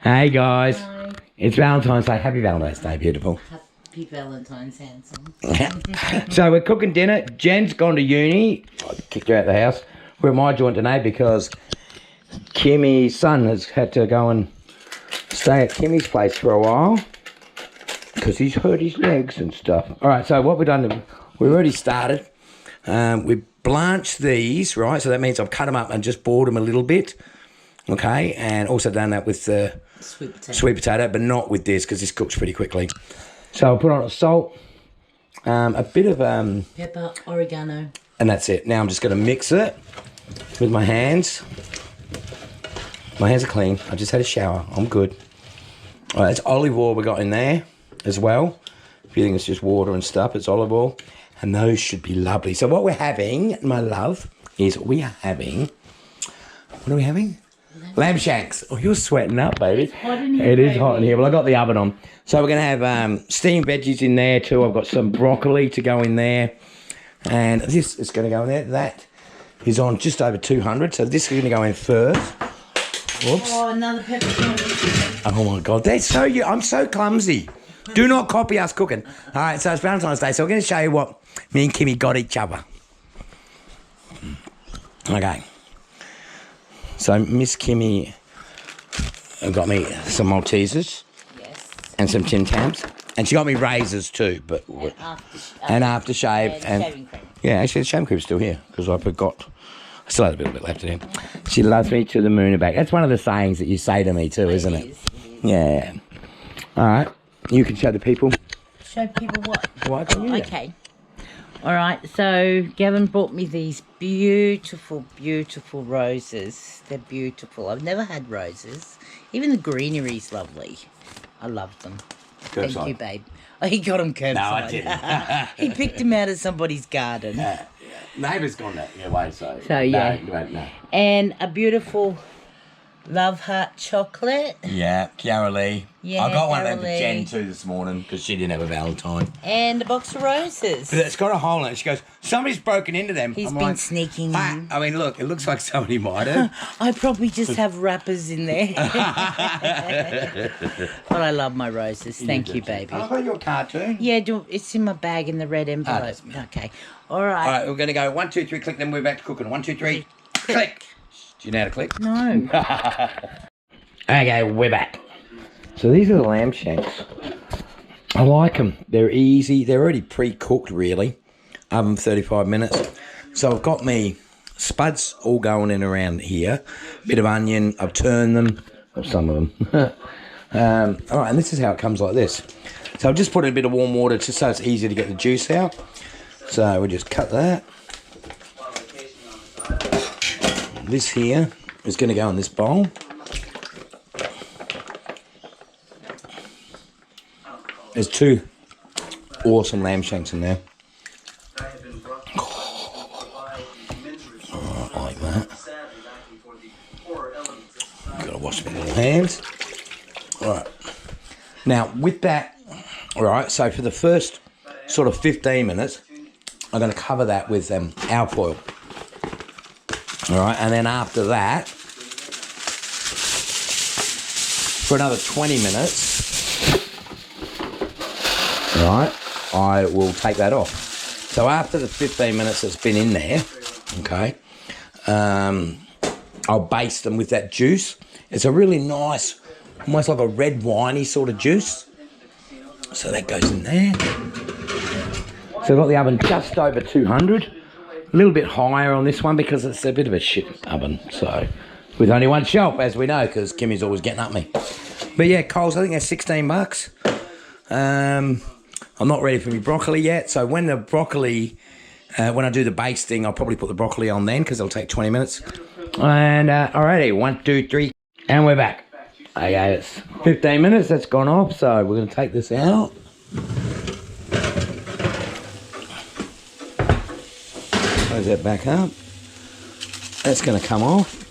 Hey guys, Hi. it's Valentine's Day. Happy Valentine's Day, beautiful. Happy Valentine's, handsome. So we're cooking dinner. Jen's gone to uni. I kicked her out of the house. We're at my joint today because Kymmy's son has had to go and stay at Kymmy's place for a while because he's hurt his legs and stuff. All right, so what we've done, we've already started. We blanched these, right? So that means I've cut them up and just boiled them a little bit. Okay, and also done that with the sweet potato, but not with this because this cooks pretty quickly. So I'll put on a salt, a bit of pepper, oregano, and that's it. Now I'm just going to mix it with my hands. My hands are clean. I just had a shower. I'm good. All right, it's olive oil we got in there as well. If you think it's just water and stuff, it's olive oil, and those should be lovely. So what we're having, my love, is we are having. What are we having? Lamb shanks. Oh, you're sweating up, baby. It's hot in here, it is hot in here. Well, I got the oven on. So we're going to have steamed veggies in there too. I've got some broccoli to go in there. And this is going to go in there. That is on just over 200. So this is going to go in first. Whoops. Oh, another pepper. Oh, my God. That's so you. I'm so clumsy. Do not copy us cooking. All right, so it's Valentine's Day. So we're going to show you what me and Kymmy got each other. Okay. So Miss Kymmy got me some Maltesers, Yes. and some Tim Tams, and she got me razors too, but and aftershave and shaving cream. Yeah, actually the shaving cream's still here because I forgot. I still had a bit left in it. She loves me to the moon and back. That's one of the sayings that you say to me too, isn't it? It is. Yeah. All right, you can show the people. Show people what? What? Okay. All right, so Gavin brought me these beautiful, beautiful roses. They're beautiful. I've never had roses. Even the greenery's lovely. I love them. Curbside. Thank you, babe. Oh, he got them curbside. No, I didn't. He picked them out of somebody's garden. Neighbour's gone that way, so. Yeah. No. And a beautiful love heart chocolate. Yeah, Kiara Lee. Yeah, I got one of them Kiara for Lee. Jen too this morning because she didn't have a Valentine. And a box of roses. But it's got a hole in it. She goes, somebody's broken into them. He's I'm been like, sneaking in. I mean, look, it looks like somebody might have. I probably just have wrappers in there. But I love my roses. Thank you, baby. I've got your card too. Yeah, it's in my bag in the red envelope. that's me. Okay. All right. All right, we're going to go 1, 2, 3, click, then we're back to cooking. 1, 2, 3, click. Do you know how to click? No. Okay, we're back. So these are the lamb shanks. I like them. They're easy. They're already pre-cooked, really. 35 minutes. So I've got me spuds all going in around here. Bit of onion. I've turned them. Or some of them. All right, and this is how it comes like this. So I've just put in a bit of warm water just so it's easier to get the juice out. So we'll just cut that. This here is going to go in this bowl. There's 2 awesome lamb shanks in there. Oh, I like that. Gotta wash my little hands. Alright. Now, with that, alright, so for the first sort of 15 minutes, I'm going to cover that with alp oil. Alright, and then after that, for another 20 minutes, right, I will take that off. So after the 15 minutes that's been in there, okay, I'll baste them with that juice. It's a really nice, almost like a red winey sort of juice. So that goes in there. So I've got the oven just over 200. A little bit higher on this one because it's a bit of a shit oven. So with only one shelf, as we know, because Kymmy's always getting at me. But yeah, Coles, I think they're 16 bucks. I'm not ready for my broccoli yet, so when the broccoli, when I do the basting, I'll probably put the broccoli on then because it'll take 20 minutes. And alrighty, 1, 2, 3, and we're back. Okay, it's 15 minutes, that's gone off, so we're going to take this out. Close that back up. That's going to come off.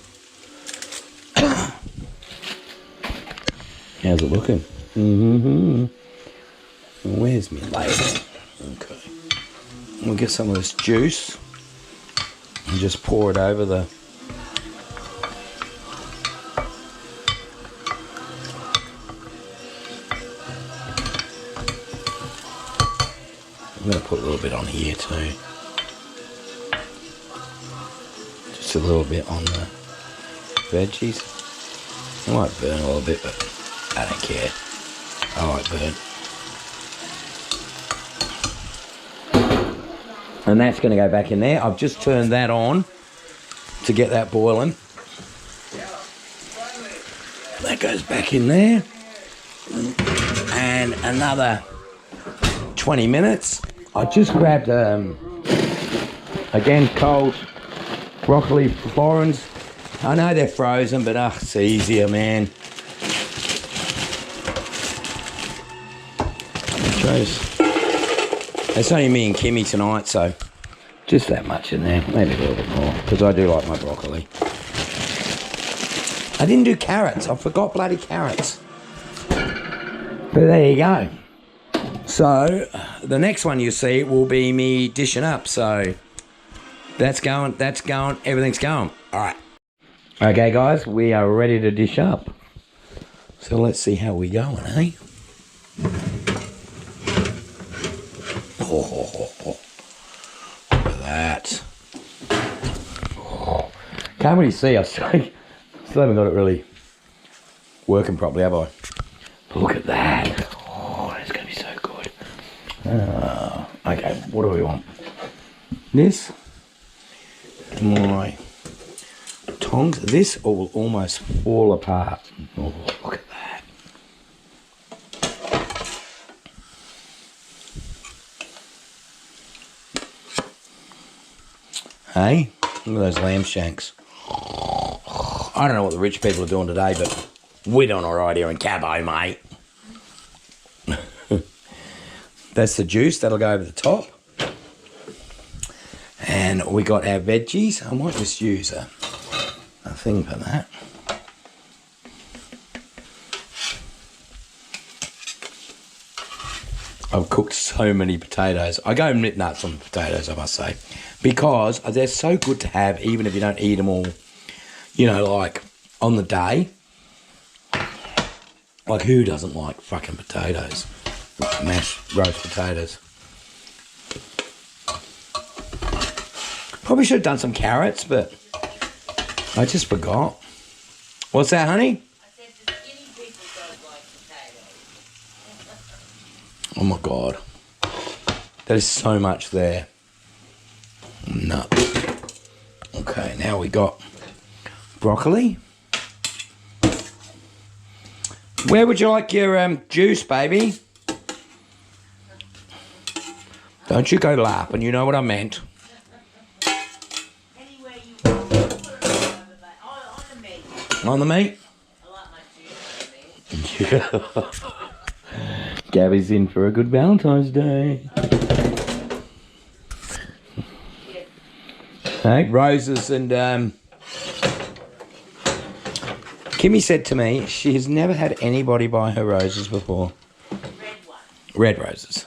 How's it looking? Where's my ladle? Okay. We'll get some of this juice and just pour it over the I'm going to put a little bit on here too. Just a little bit on the veggies. I might burn a little bit, but I don't care. I like burn. And that's going to go back in there. I've just turned that on to get that boiling. That goes back in there. And another 20 minutes. I just grabbed, again, cold broccoli florins. I know they're frozen, but it's easier, man. It's only me and Kymmy tonight, so just that much in there. Maybe a little bit more, because I do like my broccoli. I didn't do carrots. I forgot bloody carrots. But there you go. So the next one you see will be me dishing up. So that's going, everything's going. All right. Okay, guys, we are ready to dish up. So let's see how we going, eh? Oh, look at that. Oh, can't really see. I still haven't got it really working properly, have I? Look at that. Oh, that's going to be so good. Okay, what do we want? This. My tongs. This will almost fall apart. Oh, look at that. Hey, look at those lamb shanks. I don't know what the rich people are doing today, but we're doing all right here in Cabo, mate. That's the juice. That'll go over the top. And we got our veggies. I might just use a thing for that. I've cooked so many potatoes. I go nuts on potatoes, I must say, because they're so good to have, even if you don't eat them all, you know, like on the day. Like, who doesn't like fucking potatoes? Mashed roast potatoes. Probably should have done some carrots, but I just forgot. What's that, honey? I said the skinny people don't like potatoes. Oh my God. That is so much there. No. Okay, now we got broccoli. Where would you like your juice, baby? Don't you go laughing, you know what I meant. Anywhere you want. Put it on the meat. On the meat? I like my juice on the meat. Yeah. Gabby's in for a good Valentine's Day. Hey, roses and Kymmy said to me she has never had anybody buy her roses before. Red one. Red roses.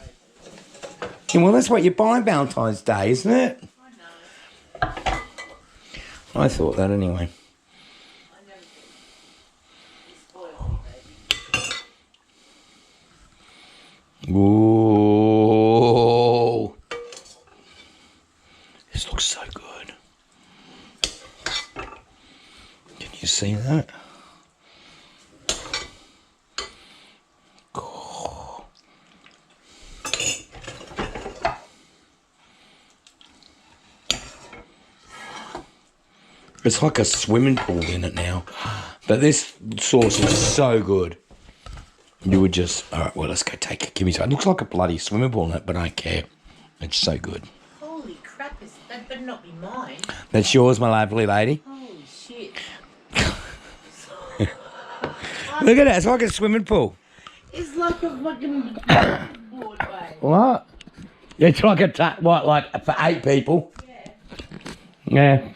Yeah, well, that's what you buy on Valentine's Day, isn't it? I know. I thought that anyway. I never did. You spoiled me, baby. Ooh. This looks so good. Can you see that? Oh. It's like a swimming pool in it now. But this sauce is so good. You would just... Alright, well, let's go take it. Give me some. It looks like a bloody swimming pool in it, but I don't care. It's so good. Holy crap, that better not be mine. That's yours, my lovely lady. Holy shit. Look at that. It's like a swimming pool. It's like a fucking board, babe. What? It's like like for 8 people? Yeah. Yeah.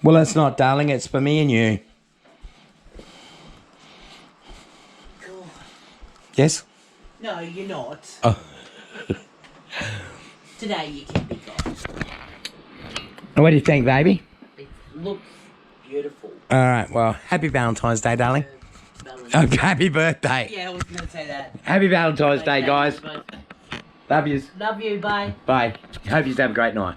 Well, it's not, darling. It's for me and you. God. Yes? No, you're not. Oh. Today you can be gone. What do you think, baby? It looks beautiful. All right. Well, happy Valentine's Day, darling. Valentine. Oh, happy birthday. Yeah, I was going to say that. Happy Valentine's Day, guys. Love yous. Love you. Bye. Bye. Hope you have a great night.